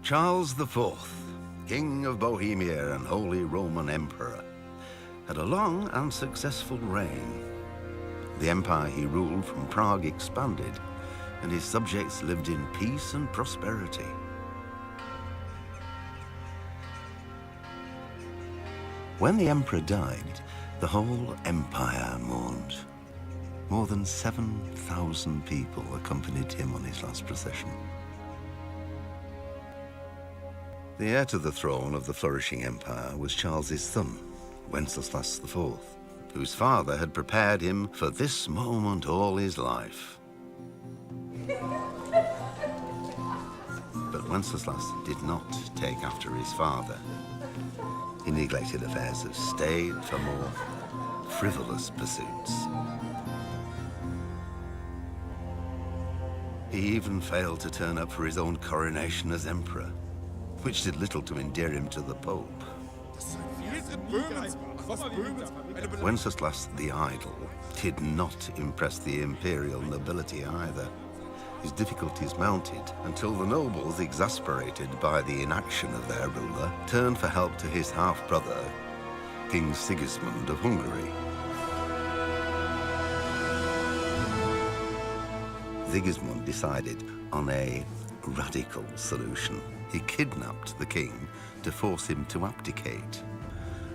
Charles IV, King of Bohemia and Holy Roman Emperor, had a long and successful reign. The empire he ruled from Prague expanded, and his subjects lived in peace and prosperity. When the emperor died, the whole empire mourned. More than 7,000 people accompanied him on his last procession. The heir to the throne of the flourishing empire was Charles's son, Wenceslas IV, whose father had prepared him for this moment all his life. But Wenceslas did not take after his father. He neglected affairs of state for more frivolous pursuits. He even failed to turn up for his own coronation as emperor, which did little to endear him to the Pope. Wenceslas the Idle did not impress the imperial nobility either. His difficulties mounted until the nobles, exasperated by the inaction of their ruler, turned for help to his half-brother, King Sigismund of Hungary. Sigismund decided on a radical solution. He kidnapped the king to force him to abdicate,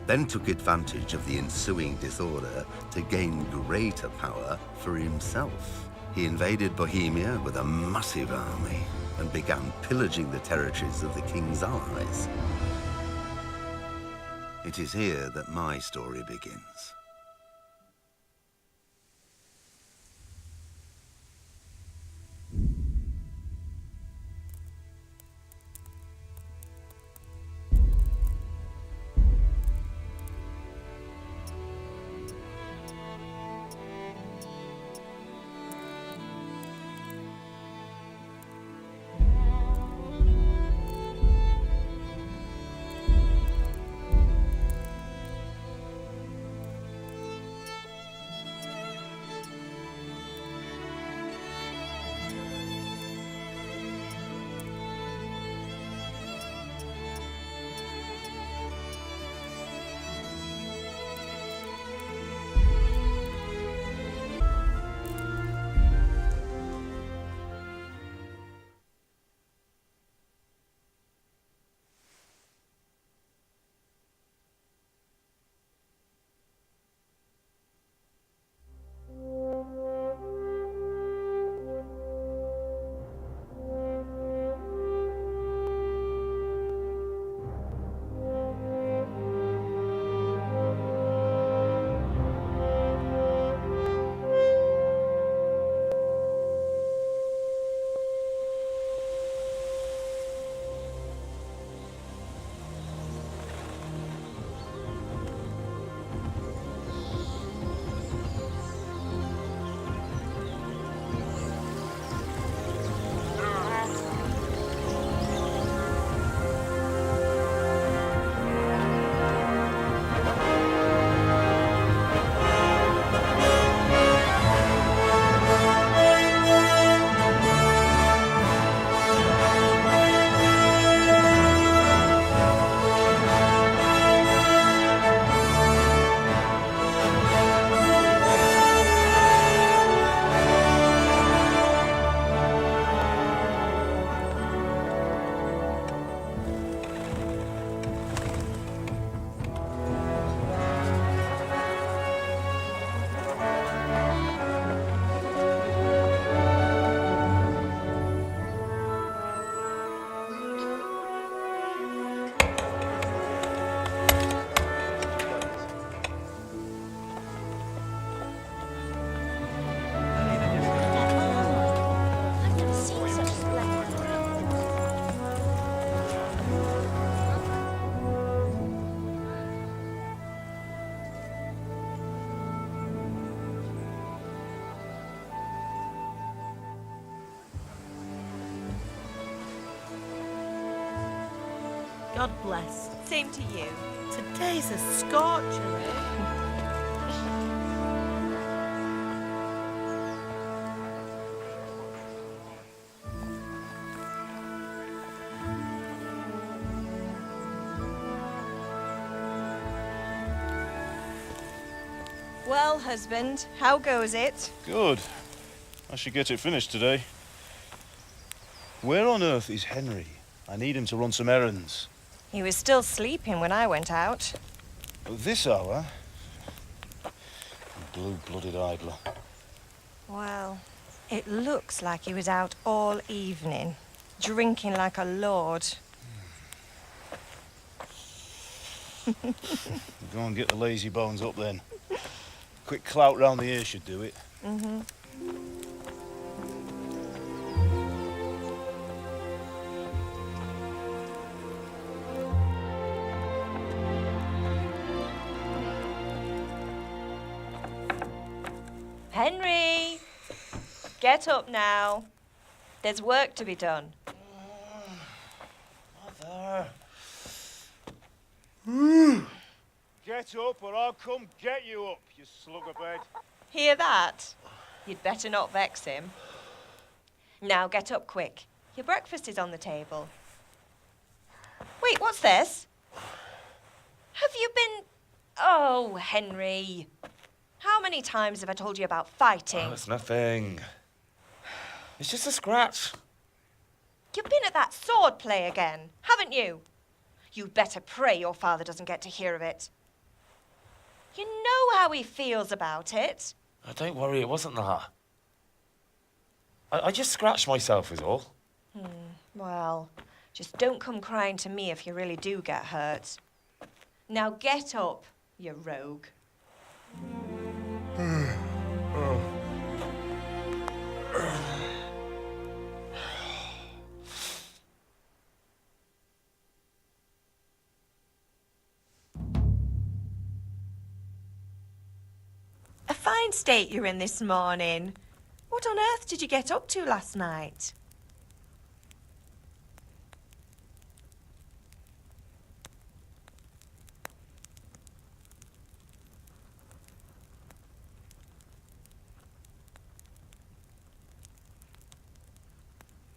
then took advantage of the ensuing disorder to gain greater power for himself. He invaded Bohemia with a massive army and began pillaging the territories of the king's allies. It is here that my story begins. God bless. Same to you. Today's a scorcher. Well, husband, how goes it? Good. I should get it finished today. Where on earth is Henry? I need him to run some errands. He was still sleeping when I went out. At this hour? Blue-blooded idler. Well, it looks like he was out all evening, drinking like a lord. Go and get the lazy bones up then. Quick clout round the ear should do it. Mm-hmm. Henry! Get up now. There's work to be done. Mother. Get up or I'll come get you up, you slugabed. Hear that? You'd better not vex him. Now get up quick. Your breakfast is on the table. Wait, what's this? Have you been... Oh, Henry. How many times have I told you about fighting? Oh, it's nothing. It's just a scratch. You've been at that sword play again, haven't you? You'd better pray your father doesn't get to hear of it. You know how he feels about it. Oh, don't worry, it wasn't that. I just scratched myself is all. Well, just don't come crying to me if you really do get hurt. Now get up, you rogue. A fine state you're in this morning. What on earth did you get up to last night?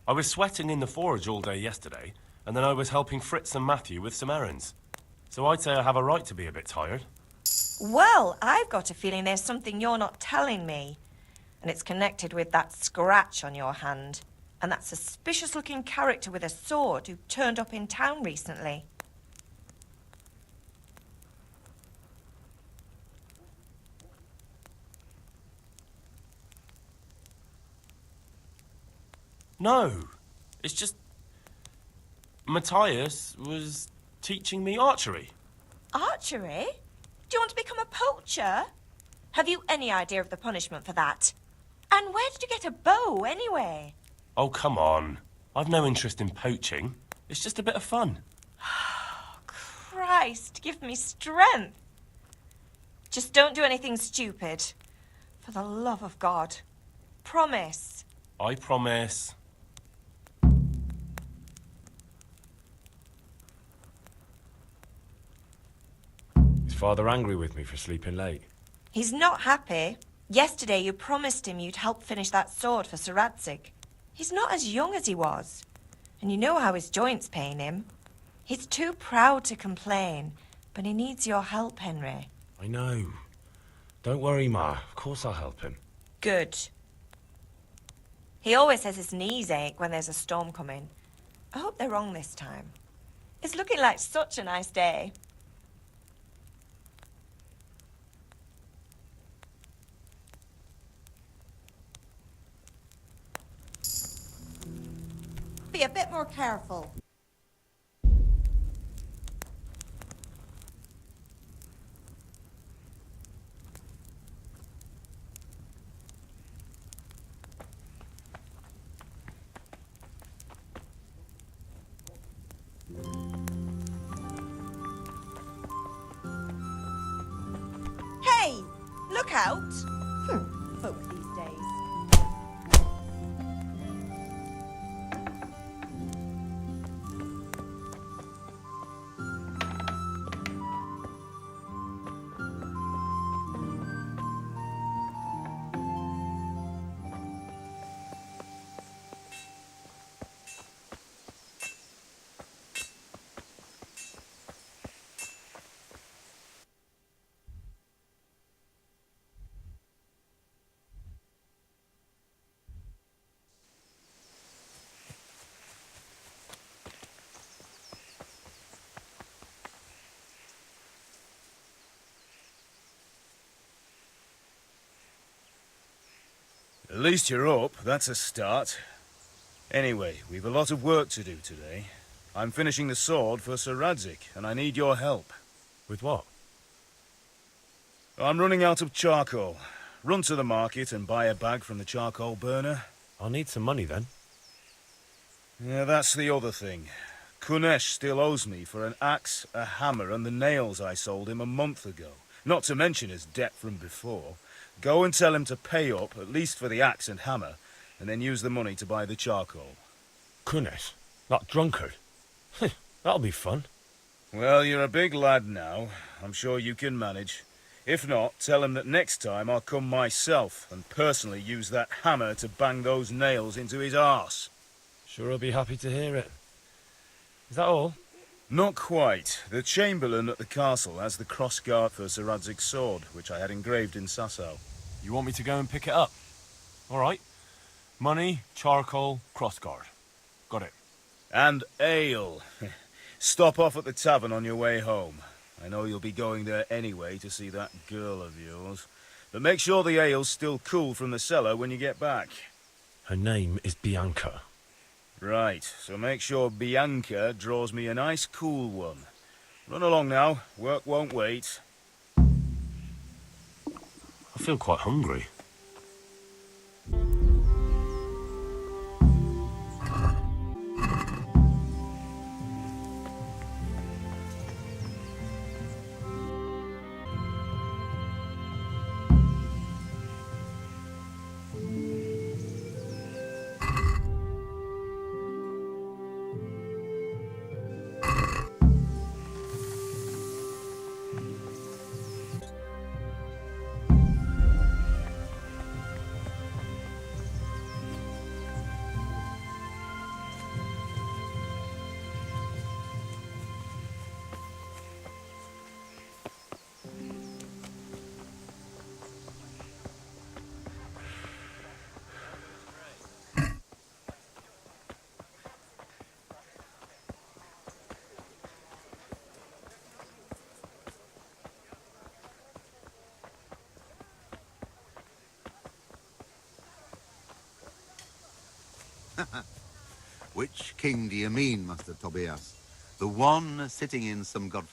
I was sweating in the forge all day yesterday, and then I was helping Fritz and Matthew with some errands. So I'd say I have a right to be a bit tired. Well, I've got a feeling there's something you're not telling me. And it's connected with that scratch on your hand. And that suspicious-looking character with a sword who turned up in town recently. No, it's just... Matthias was teaching me archery. Archery? Do you want to become a poacher? Have you any idea of the punishment for that? And where did you get a bow, anyway? Oh, come on. I've no interest in poaching. It's just a bit of fun. Christ, give me strength. Just don't do anything stupid. For the love of God. Promise. I promise. Is Father angry with me for sleeping late? He's not happy. Yesterday you promised him you'd help finish that sword for Sir Radzig. He's not as young as he was. And you know how his joints pain him. He's too proud to complain, but he needs your help, Henry. I know. Don't worry, Ma. Of course I'll help him. Good. He always says his knees ache when there's a storm coming. I hope they're wrong this time. It's looking like such a nice day. Be a bit more careful. Hey, look out! Folk these days. At least you're up. That's a start. Anyway, we've a lot of work to do today. I'm finishing the sword for Sir Radzig, and I need your help. With what? I'm running out of charcoal. Run to the market and buy a bag from the charcoal burner. I'll need some money then. Yeah, that's the other thing. Kunesh still owes me for an axe, a hammer, and the nails I sold him a month ago. Not to mention his debt from before. Go and tell him to pay up, at least for the axe and hammer, and then use the money to buy the charcoal. Kunesh? That drunkard? That'll be fun. Well, you're a big lad now. I'm sure you can manage. If not, tell him that next time I'll come myself and personally use that hammer to bang those nails into his arse. Sure I'll be happy to hear it. Is that all? Not quite. The Chamberlain at the castle has the crossguard for Sir Radzig's sword, which I had engraved in Sasau. You want me to go and pick it up? All right. Money, charcoal, crossguard. Got it. And ale. Stop off at the tavern on your way home. I know you'll be going there anyway to see that girl of yours. But make sure the ale's still cool from the cellar when you get back. Her name is Bianca. Right, so make sure Bianca draws me a nice cool one. Run along now. Work won't wait. I feel quite hungry. Which king do you mean, Master Tobias? The one sitting in some god...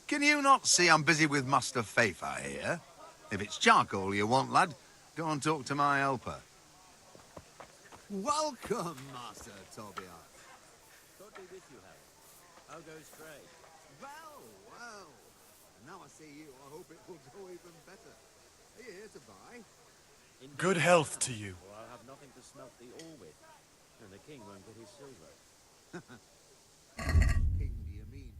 Can you not see I'm busy with Master Fafa here? If it's charcoal you want, lad, go and talk to my helper. Welcome, Master Tobias. God be with you, Harry. How goes trade? Well, well. Now I see you, I hope it will go even better. Are you here to buy? Indeed, Good health to you. or I'll have nothing to smelt the ore with, and the king won't get his silver. King do you mean?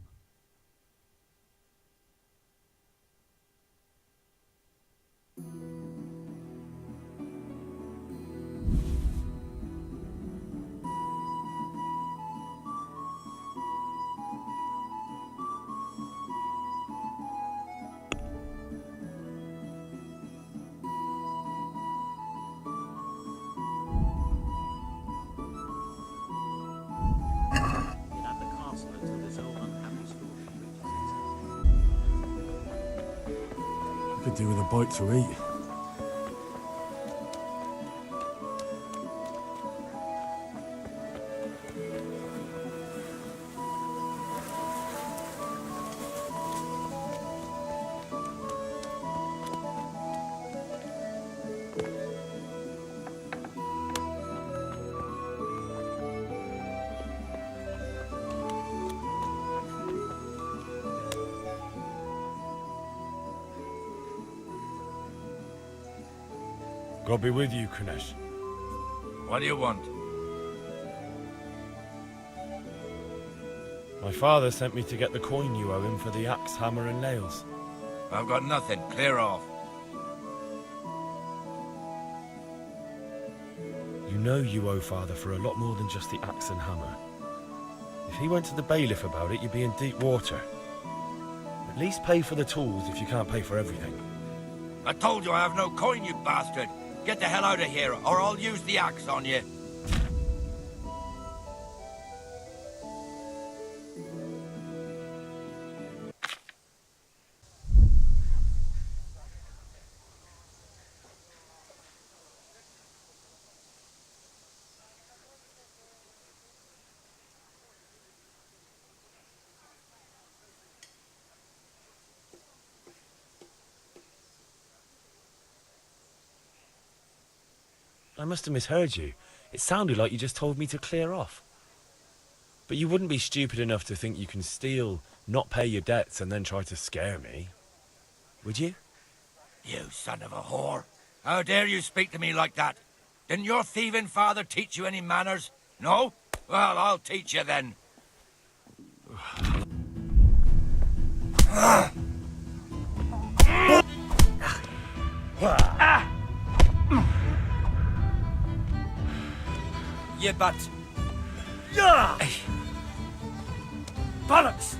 Get at the castle until this old unhappy story reaches I could do with a bite to eat. God be with you, Kunesh. What do you want? My father sent me to get the coin you owe him for the axe, hammer and nails. I've got nothing. Clear off. You know you owe father for a lot more than just the axe and hammer. If he went to the bailiff about it, you'd be in deep water. At least pay for the tools if you can't pay for everything. I told you I have no coin, you bastard. Get the hell out of here, or I'll use the axe on you. I must have misheard you. It sounded like you just told me to clear off. But you wouldn't be stupid enough to think you can steal, not pay your debts, and then try to scare me. Would you? You son of a whore. How dare you speak to me like that? Didn't your thieving father teach you any manners? No? Well, I'll teach you then. You butt. Bollocks!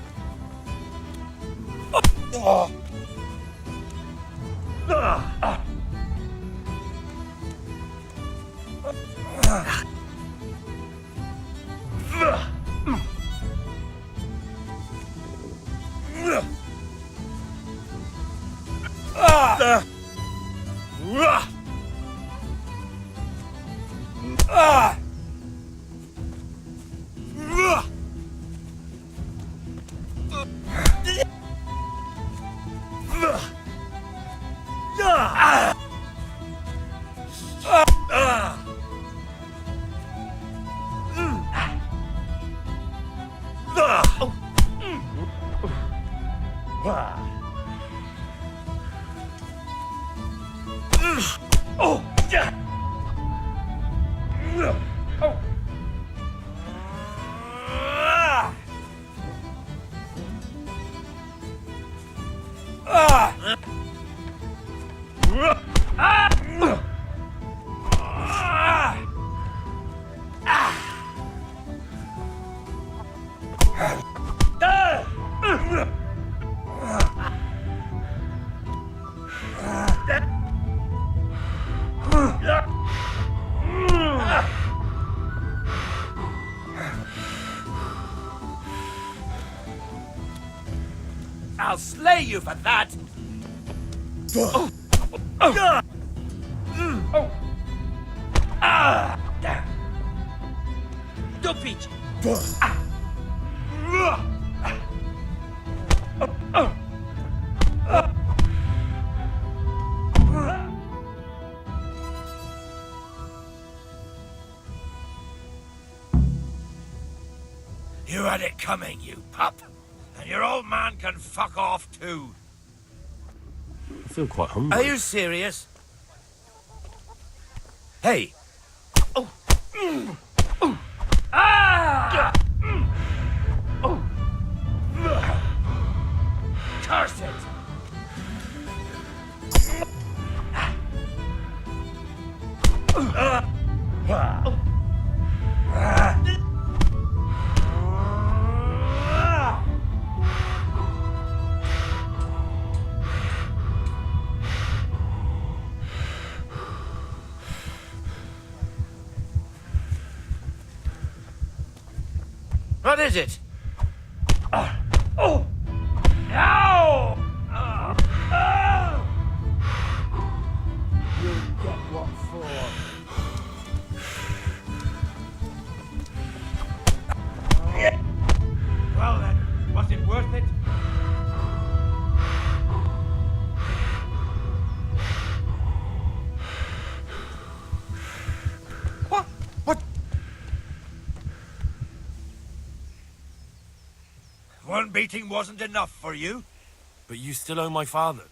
I'll slay you for that! Dopić! You had it coming, you pup. And your old man can fuck off too. I feel quite hungry. Are you serious? Hey! Oh! Oh! Ah! Oh! Curse it! What is it? Oh! Ow! You'll get what for. Well then, was it worth it? What? What? One beating wasn't enough for you? But you still owe my father.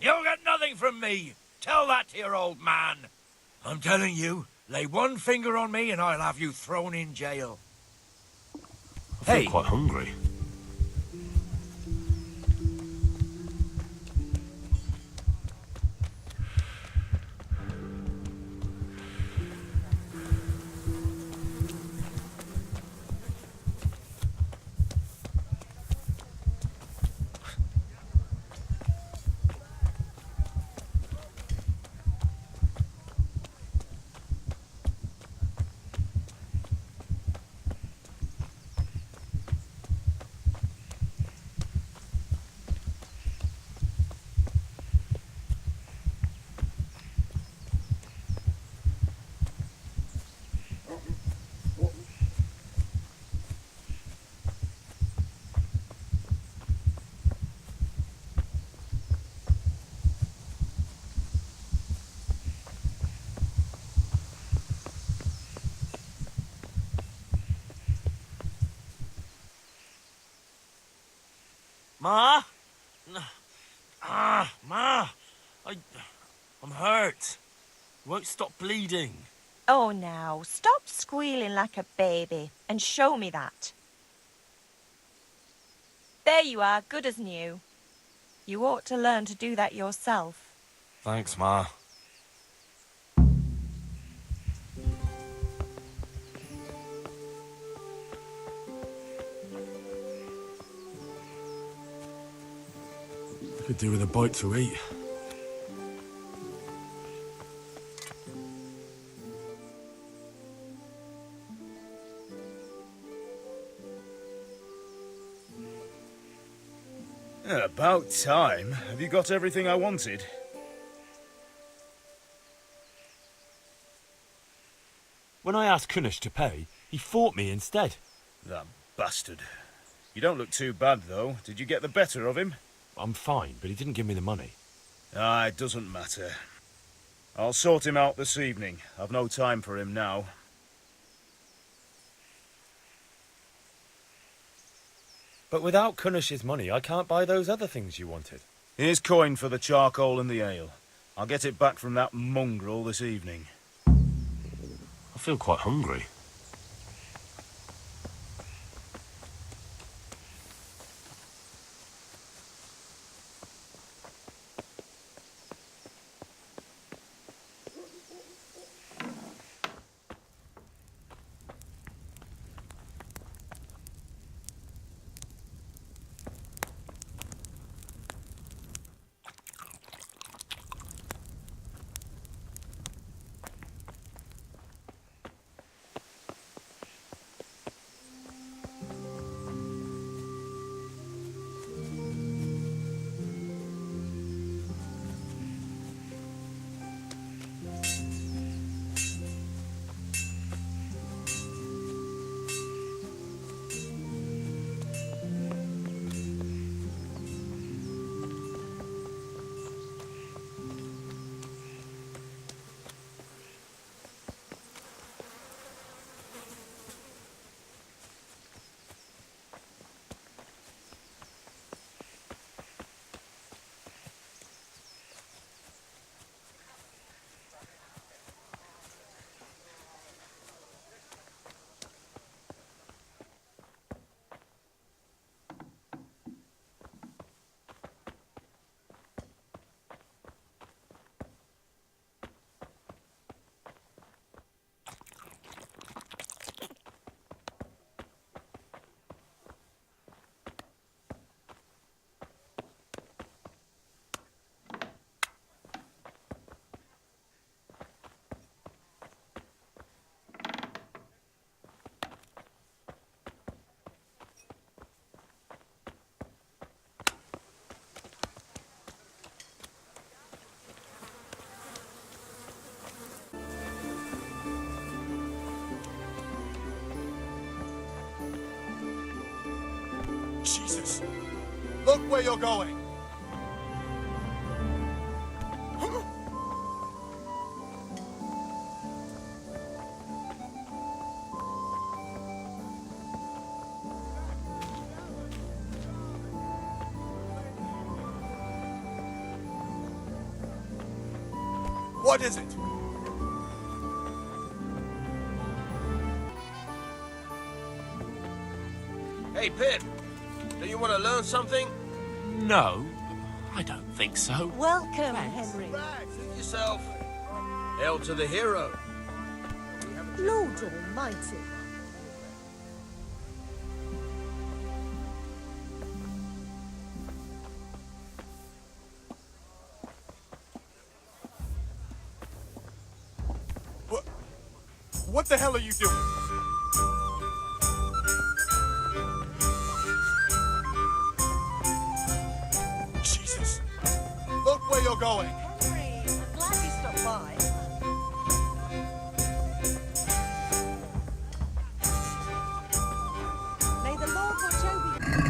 You'll get nothing from me. Tell that to your old man. I'm telling you, lay one finger on me and I'll have you thrown in jail. I feel Hey. quite hungry. Ma? Ma! I'm hurt. It won't stop bleeding. Oh, now, stop squealing like a baby and show me that. There you are, good as new. You ought to learn to do that yourself. Thanks, Ma. I could do with a bite to eat. About time. Have you got everything I wanted? When I asked Kunish to pay, he fought me instead. That bastard. You don't look too bad, though. Did you get the better of him? I'm fine, but he didn't give me the money. Ah, it doesn't matter. I'll sort him out this evening. I've no time for him now. But without Kunish's money, I can't buy those other things you wanted. Here's coin for the charcoal and the ale. I'll get it back from that mongrel this evening. I feel quite hungry. Jesus! Look where you're going! What is it? Hey, Pip. Do you want to learn something? No, I don't think so. Welcome, Henry. Right, suit yourself. Hail to the hero. Lord Almighty. What the hell are you doing? Jesus! Look where you're going! Henry, I'm glad you stopped by. May the Lord watch over you.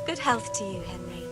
Good health to you, Henry.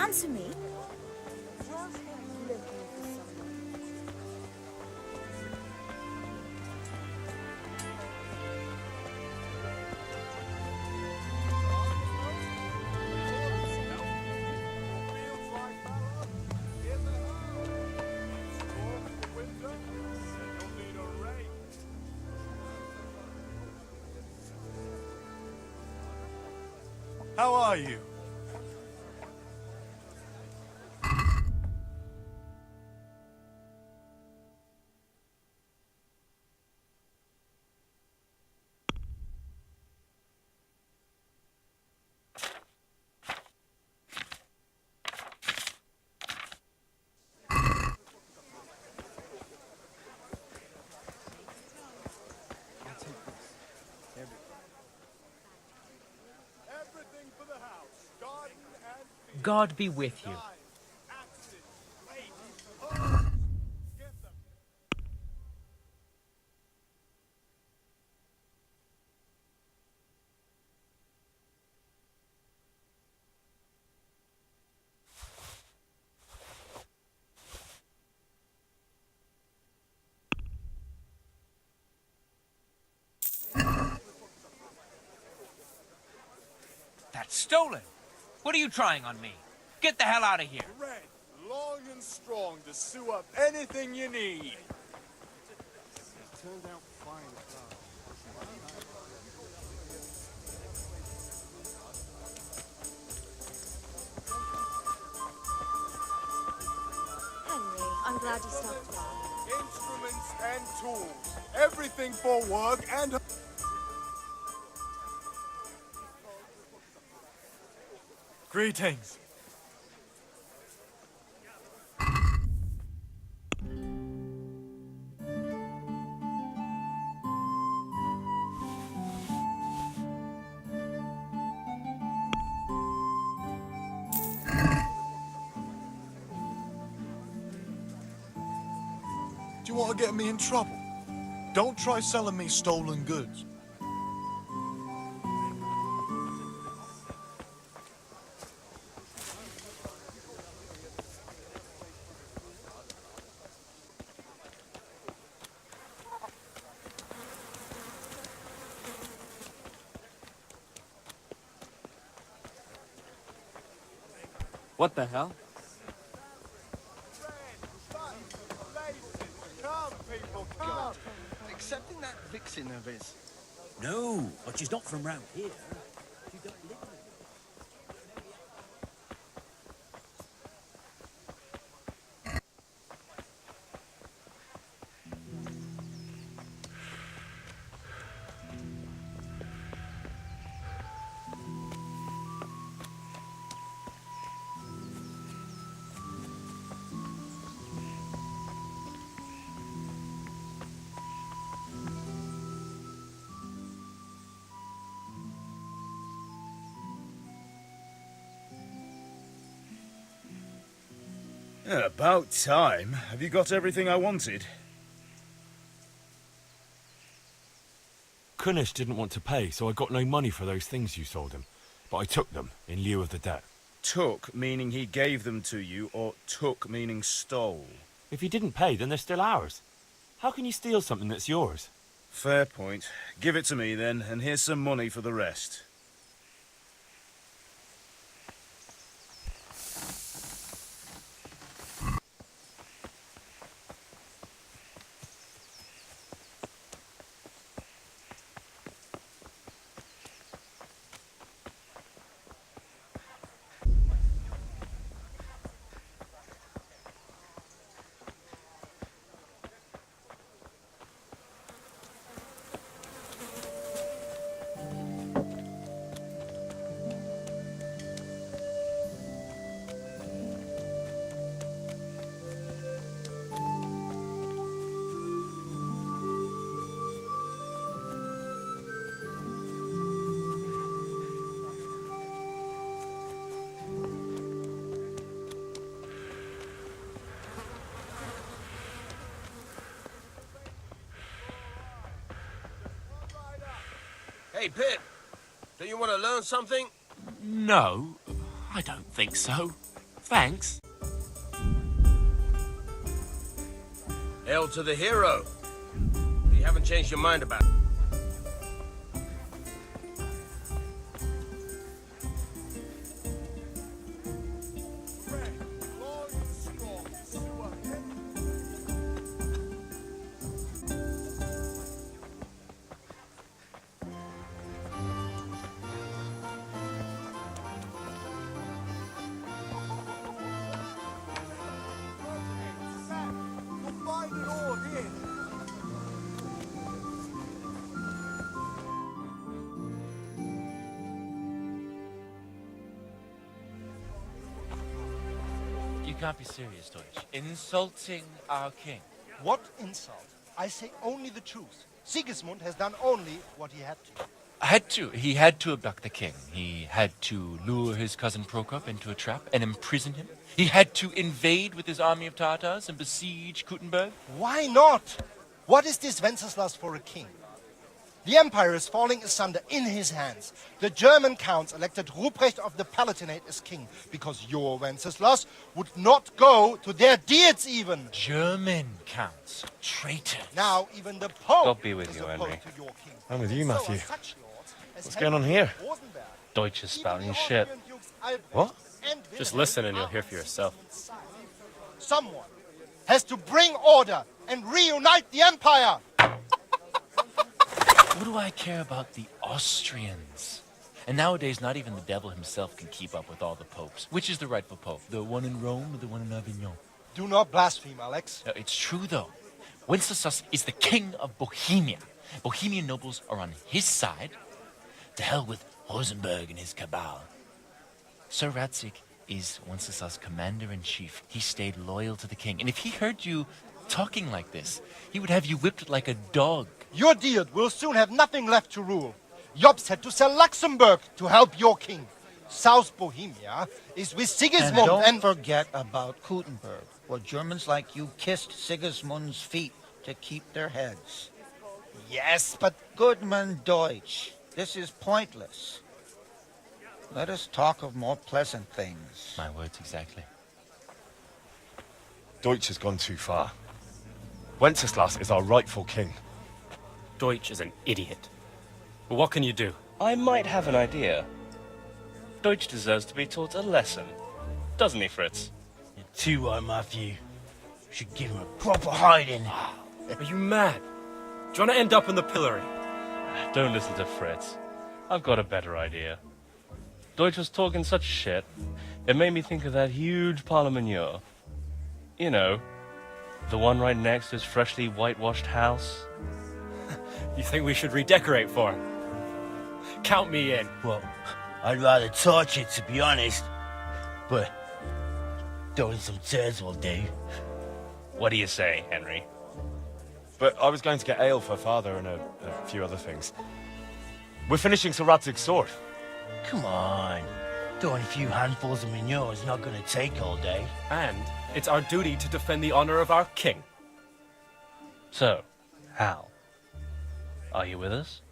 Answer me. How are you? Everything for the house. Garden and God be with you. axes, rakes, get them. That's stolen. What are you trying on me? Get the hell out of here. Red, long and strong to sew up anything you need. Turned out fine at last. Henry, I'm glad you stopped by. Instruments and tools. Everything for work and... Greetings. Do you want to get me in trouble? Don't try selling me stolen goods. What the hell? Come, people, come! Accepting that vixen of his. No, but she's not from round here. She don't live here. Yeah, about time. Have you got everything I wanted? Kunish didn't want to pay, so I got no money for those things you sold him. But I took them in lieu of the debt. Took, meaning he gave them to you, or took, meaning stole? If he didn't pay, then they're still ours. How can you steal something that's yours? Fair point. Give it to me then, and here's some money for the rest. Hey, Pip. Do you want to learn something? No, I don't think so. Thanks. Hail to the hero. You haven't changed your mind about it. You can't be serious, Deutsch. Insulting our king. What insult? I say only the truth. Sigismund has done only what he had to. He had to abduct the king. He had to lure his cousin Prokop into a trap and imprison him. He had to invade with his army of Tatars and besiege Kuttenberg. Why not? What is this Wenceslas for a king? The empire is falling asunder in his hands. The German counts elected Ruprecht of the Palatinate as king because your Wenceslas would not go to their deeds even. German counts. Traitors. Now even the Pope God be with is you, opposed Henry. to your king. I'm with you, Matthew. So are such lords as What's going on here? Rosenberg. Deutsch is Even spouting the shit. Austrian Dukes Albrecht What? and Just Wilhelm listen and you'll are hear for on yourself. Sigismund's side. Someone has to bring order and reunite the empire. What do I care about the Austrians? And nowadays, not even the devil himself can keep up with all the popes. Which is the rightful pope? The one in Rome or the one in Avignon? Do not blaspheme, Alex. No, it's true, though. Wenceslas is the king of Bohemia. Bohemian nobles are on his side. To hell with Rosenberg and his cabal. Sir Ratzik is Wenceslas' commander-in-chief. He stayed loyal to the king. And if he heard you talking like this, he would have you whipped like a dog. Your Diet will soon have nothing left to rule. Jobst had to sell Luxembourg to help your king. South Bohemia is with Sigismund And don't forget about Kuttenberg, where Germans like you kissed Sigismund's feet to keep their heads. Yes, but... Goodman Deutsch, this is pointless. Let us talk of more pleasant things. My words exactly. Deutsch has gone too far. Wenceslas is our rightful king. Deutsch is an idiot. But what can you do? I might have an idea. Deutsch deserves to be taught a lesson. Doesn't he, Fritz? You're too right, Matthew. Should give him a proper hiding. Are you mad? Do you want to end up in the pillory? Don't listen to Fritz. I've got a better idea. Deutsch was talking such shit, it made me think of that huge parliament. You know, the one right next to his freshly whitewashed house. You think we should redecorate for him? Count me in. Well, I'd rather torch it, to be honest. But throwing some tears will do. What do you say, Henry? But I was going to get ale for father and a few other things. We're finishing Sir Radzig's sword. Come on. Throwing a few handfuls of manure is not going to take all day. And it's our duty to defend the honor of our king. So, Hal, are you with us?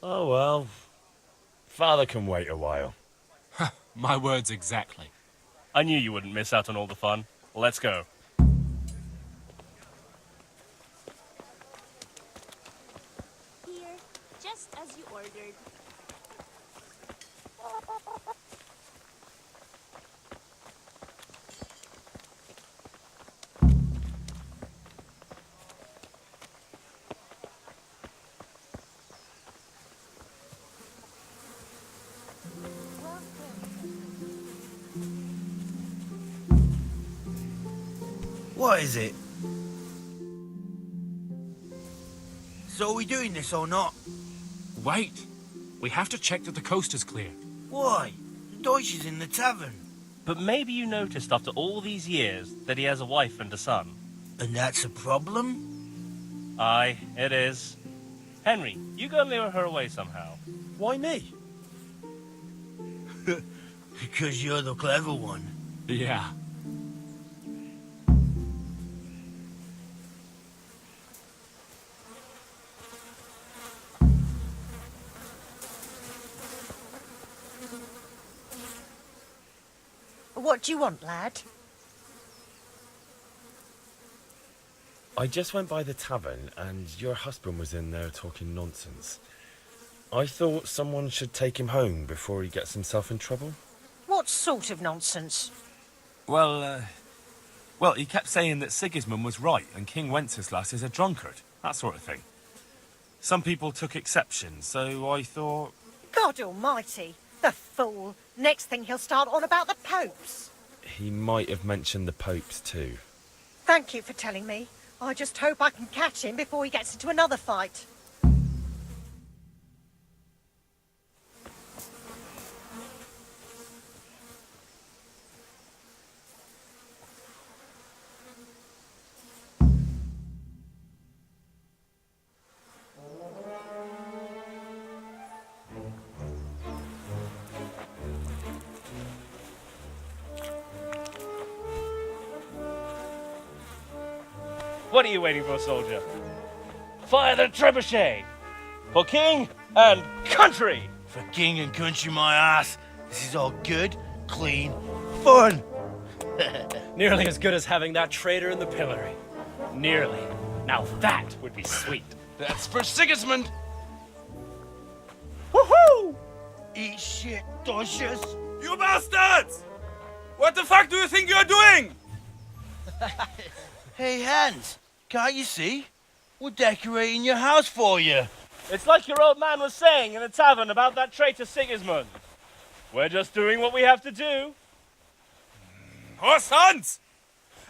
Oh, well. Father can wait a while. My words exactly. I knew you wouldn't miss out on all the fun. Let's go. Here, just as you ordered. What is it? So are we doing this or not? Wait. We have to check that the coast is clear. Why? The Deutsch is in the tavern. But maybe you noticed after all these years that he has a wife and a son. And that's a problem? Aye, it is. Henry, you go and lure her away somehow. Why me? Because you're the clever one. Yeah. What do you want, lad? I just went by the tavern and your husband was in there talking nonsense. I thought someone should take him home before he gets himself in trouble. What sort of nonsense? Well, he kept saying that Sigismund was right and King Wenceslas is a drunkard, that sort of thing. Some people took exception, so I thought... God almighty, the fool. Next thing he'll start on about the popes. He might have mentioned the popes too. Thank you for telling me. I just hope I can catch him before he gets into another fight. What are you waiting for, soldier? Fire the trebuchet! For king and country! For king and country, my ass. This is all good, clean, fun. Nearly as good as having that traitor in the pillory. Nearly. Now that would be sweet. That's for Sigismund! Woohoo! Eat shit, dodgers. You bastards! What the fuck do you think you're doing? Hey, Hans, can't you see? We're decorating your house for you. It's like your old man was saying in the tavern about that traitor Sigismund. We're just doing what we have to do. Oh, sons!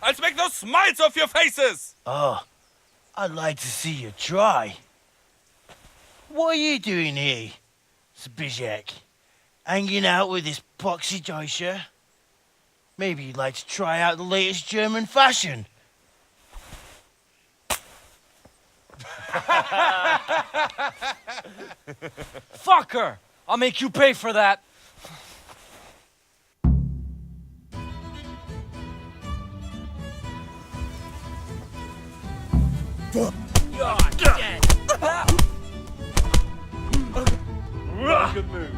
I'll make those smiles off your faces! Oh, I'd like to see you try. What are you doing here, Zbyszek? Hanging out with this poxy Deutscher? Maybe you'd like to try out the latest German fashion. Fucker! I'll make you pay for that. You're dead! Good move.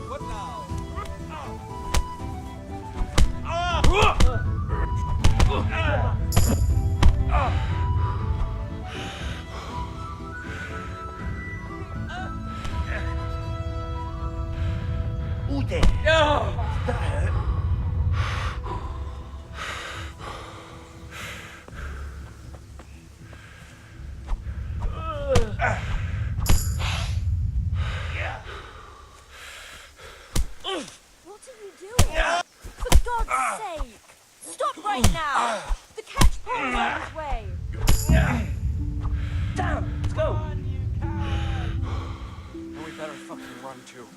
What now? Ooh, there. That hurt. What are you doing? For God's sake! Stop right now! The catch pole is on its way! Down! Let's go! We better fucking run too.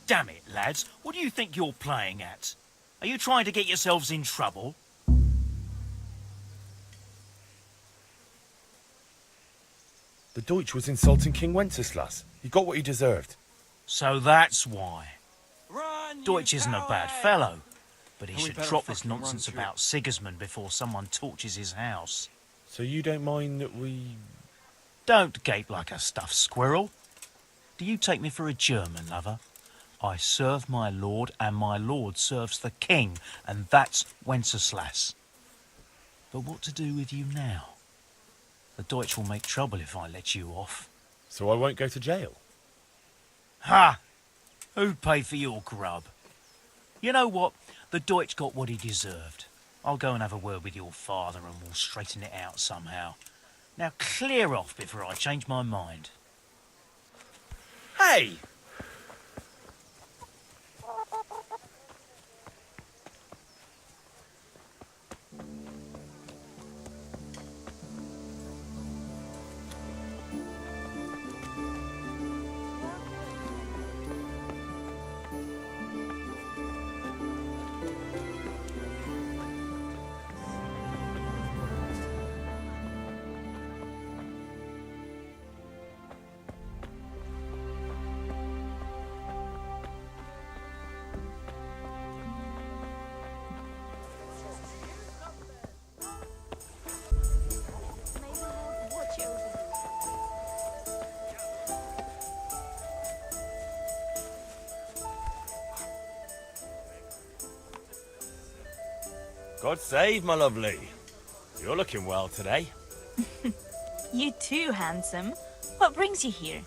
Damn it, lads. What do you think you're playing at? Are you trying to get yourselves in trouble? The Deutsch was insulting King Wenceslas. He got what he deserved. So that's why. Deutsch isn't a bad fellow, but he should drop this nonsense about Sigismund before someone torches his house. So you don't mind that we... Don't gape like a stuffed squirrel. Do you take me for a German, lover? I serve my lord, and my lord serves the king, and that's Wenceslas. But what to do with you now? The Deutsch will make trouble if I let you off. So I won't go to jail? Ha! Who'd pay for your grub? You know what? The Deutsch got what he deserved. I'll go and have a word with your father and we'll straighten it out somehow. Now clear off before I change my mind. Hey! God save, my lovely. You're looking well today. You too, handsome. What brings you here?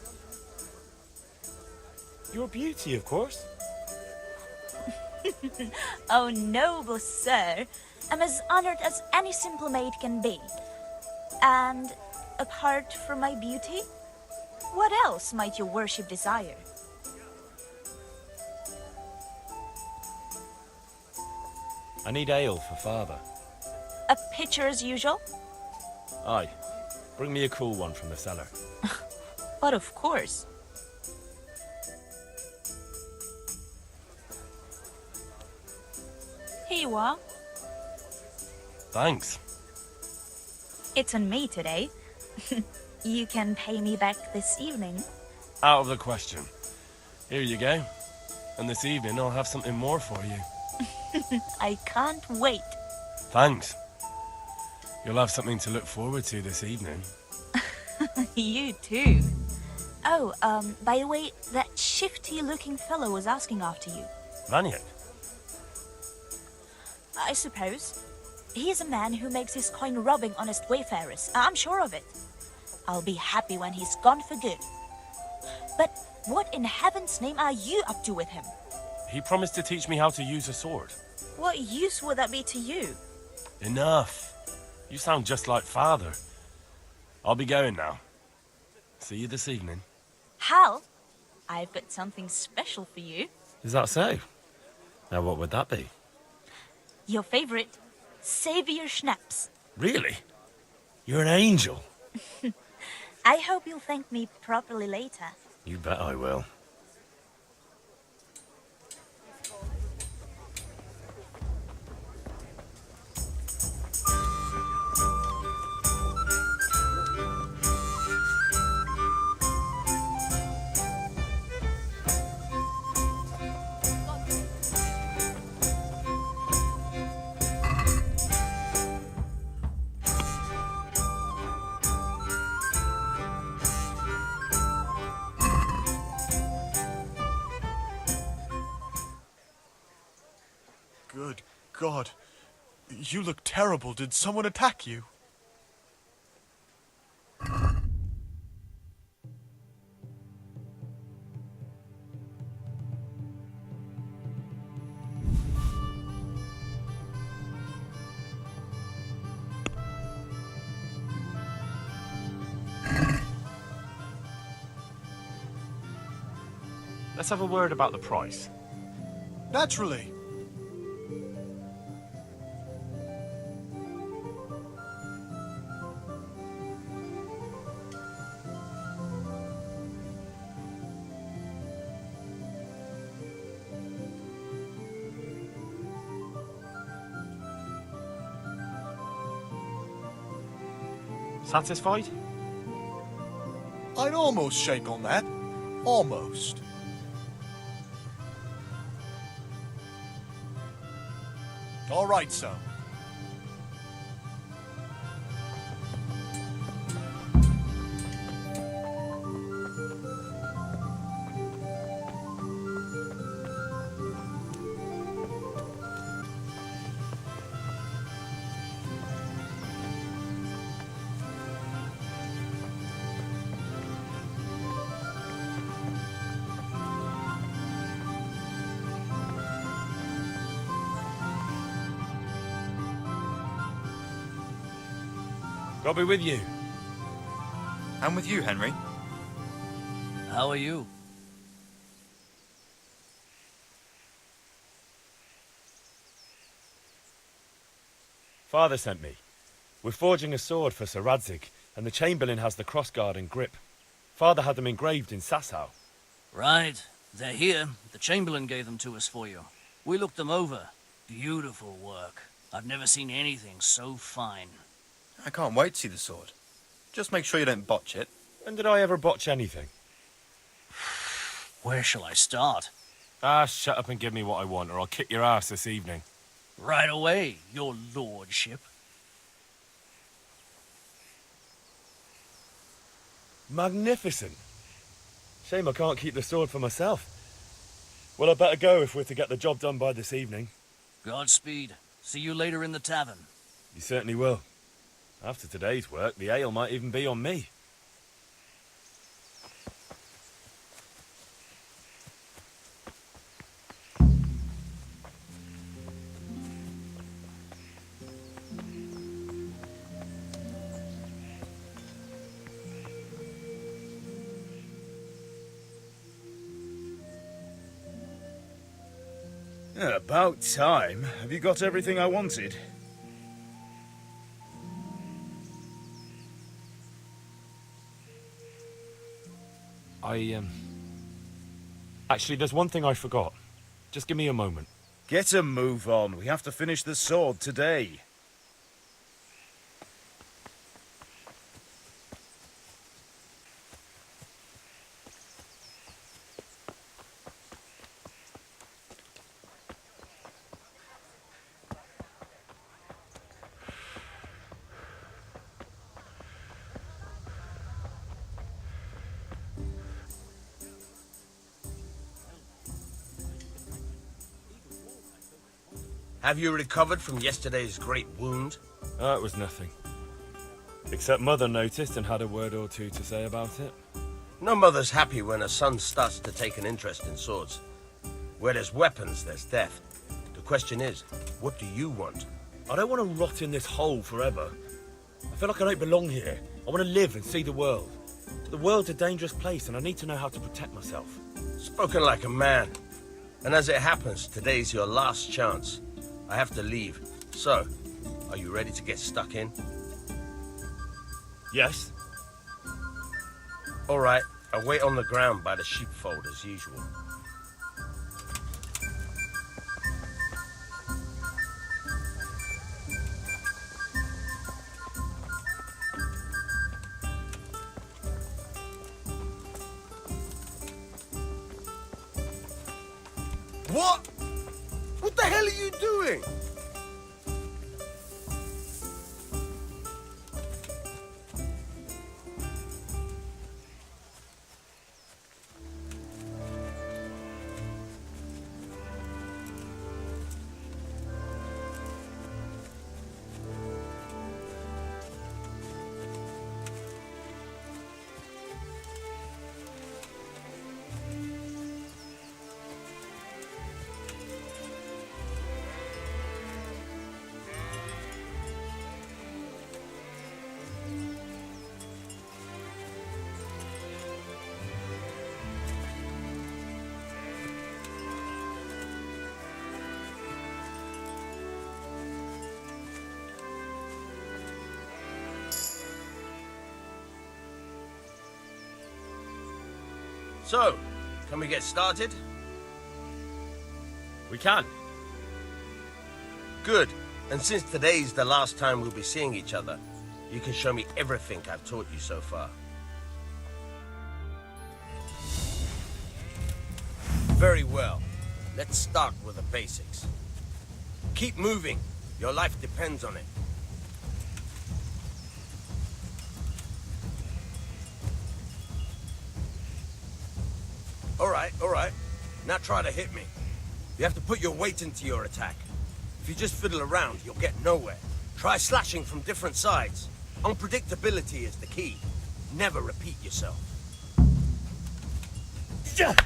Your beauty, of course. Oh, noble sir. I'm as honored as any simple maid can be. And apart from my beauty, what else might your worship desire? I need ale for father. A pitcher as usual? Aye. Bring me a cool one from the cellar. But of course. Here you are. Thanks. It's on me today. You can pay me back this evening. Out of the question. Here you go. And this evening I'll have something more for you. I can't wait. Thanks. You'll have something to look forward to this evening. You too. Oh, by the way, that shifty-looking fellow was asking after you. Maniac? I suppose. He is a man who makes his coin robbing honest wayfarers. I'm sure of it. I'll be happy when he's gone for good. But what in heaven's name are you up to with him? He promised to teach me how to use a sword. What use would that be to you? Enough. You sound just like father. I'll be going now. See you this evening. Hal, I've got something special for you. Is that so? Now what would that be? Your favorite, Savior Schnapps. Really? You're an angel. I hope you'll thank me properly later. You bet I will. Good God. You look terrible. Did someone attack you? Let's have a word about the price. Naturally. Satisfied? I'd almost shake on that. Almost. All right, so. God be with you. And with you, Henry. How are you? Father sent me. We're forging a sword for Sir Radzig, and the Chamberlain has the crossguard and grip. Father had them engraved in Sasau. Right. They're here. The Chamberlain gave them to us for you. We looked them over. Beautiful work. I've never seen anything so fine. I can't wait to see the sword. Just make sure you don't botch it. When did I ever botch anything? Where shall I start? Ah, shut up and give me what I want, or I'll kick your ass this evening. Right away, your lordship. Magnificent. Shame I can't keep the sword for myself. Well, I better go if we're to get the job done by this evening. Godspeed. See you later in the tavern. You certainly will. After today's work, the ale might even be on me. About time. Have you got everything I wanted? Actually, there's one thing I forgot. Just give me a moment. Get a move on. We have to finish the sword today. Have you recovered from yesterday's great wound? It was nothing. Except Mother noticed and had a word or two to say about it. No mother's happy when her son starts to take an interest in swords. Where there's weapons, there's death. The question is, what do you want? I don't want to rot in this hole forever. I feel like I don't belong here. I want to live and see the world. The world's a dangerous place and I need to know how to protect myself. Spoken like a man. And as it happens, today's your last chance. I have to leave. So, are you ready to get stuck in? Yes. All right, I'll wait on the ground by the sheepfold as usual. What? What the hell are you doing? So, can we get started? We can. Good. And since today's the last time we'll be seeing each other, you can show me everything I've taught you so far. Very well. Let's start with the basics. Keep moving. Your life depends on it. All right. Now try to hit me. You have to put your weight into your attack. If you just fiddle around, you'll get nowhere. Try slashing from different sides. Unpredictability is the key. Never repeat yourself. Good.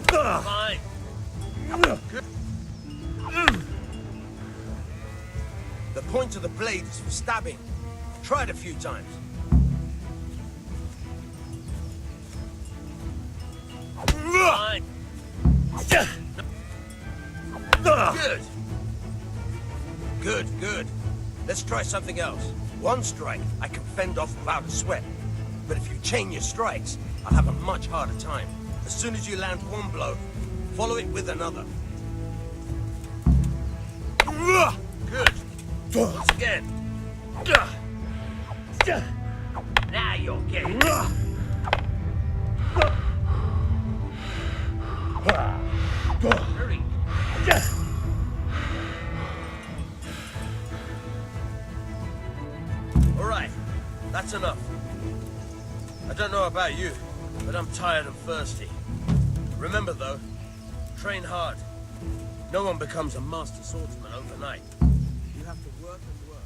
Fine. Good. The point of the blade is for stabbing. Try it a few times. Fine. Good. Good. Let's try something else. One strike, I can fend off without a sweat. But if you chain your strikes, I'll have a much harder time. As soon as you land one blow, follow it with another. Good. Once again. Now you're getting it. Hurry. All right, that's enough. I don't know about you, but I'm tired and thirsty. Remember though, train hard. No one becomes a master swordsman overnight. You have to work and work.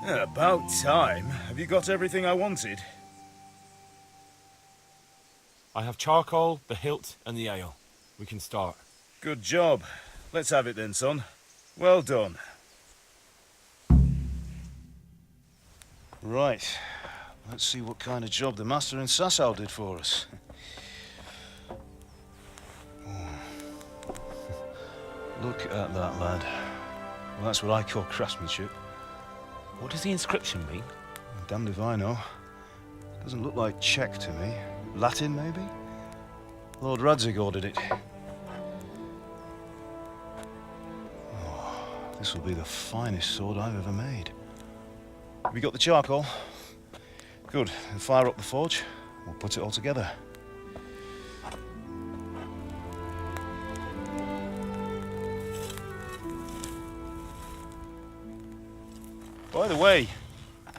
Yeah, about time. Have you got everything I wanted? I have charcoal, the hilt, and the ale. We can start. Good job. Let's have it then, son. Well done. Right. Let's see what kind of job the master in Sasau did for us. Look at that, lad. Well, that's what I call craftsmanship. What does the inscription mean? Damned if I know. Doesn't look like Czech to me. Latin, maybe? Lord Radzig ordered it. Oh, this will be the finest sword I've ever made. Have you got the charcoal? Good. Then fire up the forge. We'll put it all together. By the way,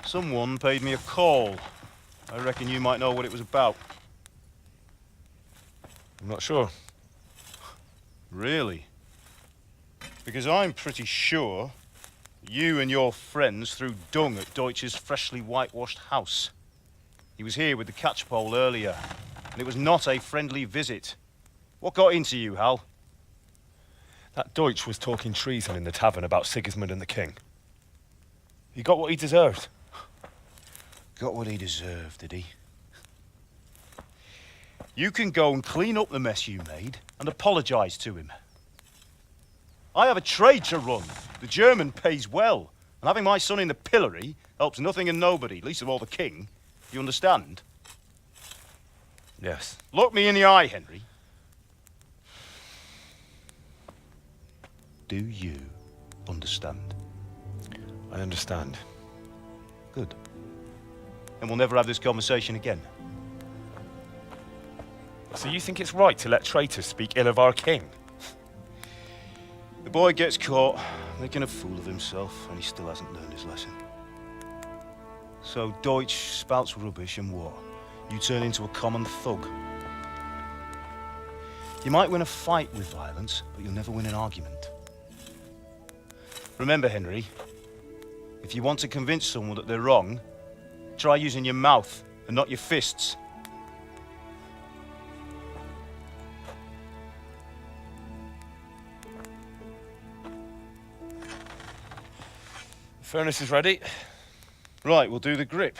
someone paid me a call. I reckon you might know what it was about. I'm not sure. Really? Because I'm pretty sure you and your friends threw dung at Deutsch's freshly whitewashed house. He was here with the catchpole earlier, and it was not a friendly visit. What got into you, Hal? That Deutsch was talking treason in the tavern about Sigismund and the king. He got what he deserved. Got what he deserved, did he? You can go and clean up the mess you made and apologise to him. I have a trade to run. The German pays well, and having my son in the pillory helps nothing and nobody, least of all the king. You understand? Yes. Look me in the eye, Henry. Do you understand? I understand. Good. And we'll never have this conversation again. So you think it's right to let traitors speak ill of our king? The boy gets caught making a fool of himself, and he still hasn't learned his lesson. So Deutsch spouts rubbish, and what? You turn into a common thug. You might win a fight with violence, but you'll never win an argument. Remember, Henry, if you want to convince someone that they're wrong, try using your mouth and not your fists. The furnace is ready. Right, we'll do the grip.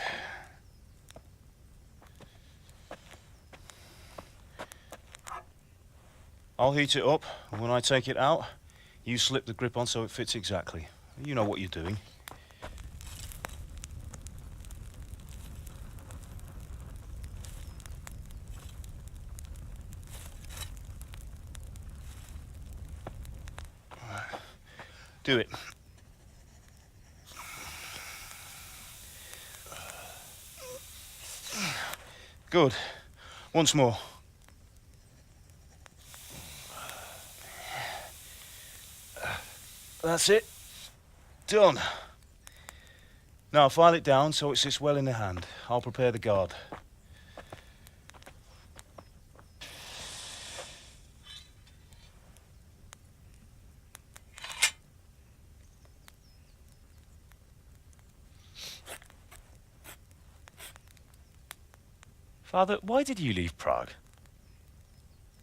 I'll heat it up, and when I take it out, you slip the grip on so it fits exactly. You know what you're doing. Do it. Good. Once more. That's it. Done. Now file it down so it sits well in the hand. I'll prepare the guard. Father, why did you leave Prague?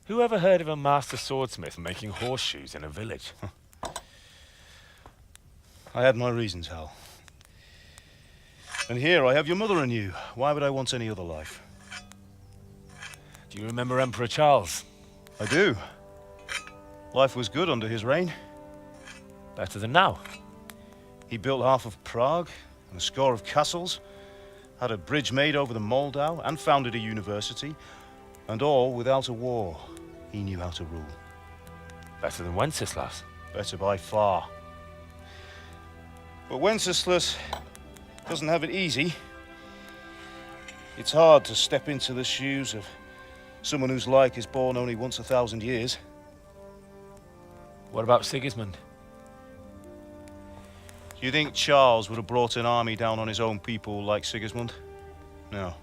Who ever heard of a master swordsmith making horseshoes in a village? I had my reasons, Hal. And here I have your mother and you. Why would I want any other life? Do you remember Emperor Charles? I do. Life was good under his reign. Better than now. He built half of Prague and a score of castles, had a bridge made over the Moldau, and founded a university, and all without a war. He knew how to rule. Better than Wenceslas. Better by far. But Wenceslas doesn't have it easy. It's hard to step into the shoes of someone whose like is born only once 1,000 years. What about Sigismund? Do you think Charles would have brought an army down on his own people like Sigismund? No.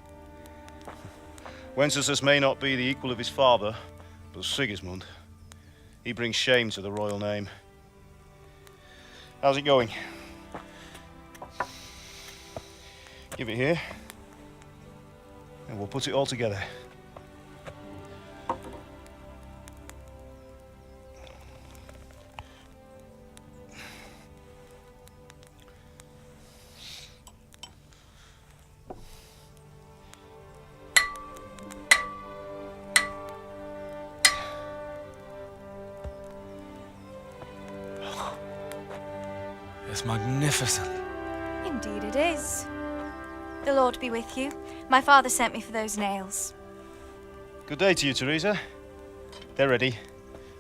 Wenceslas may not be the equal of his father, but Sigismund, he brings shame to the royal name. How's it going? Give it here, and we'll put it all together. It's magnificent. Indeed it is. The Lord be with you. My father sent me for those nails. Good day to you, Teresa. They're ready.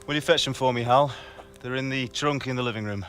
Will you fetch them for me, Hal? They're in the trunk in the living room.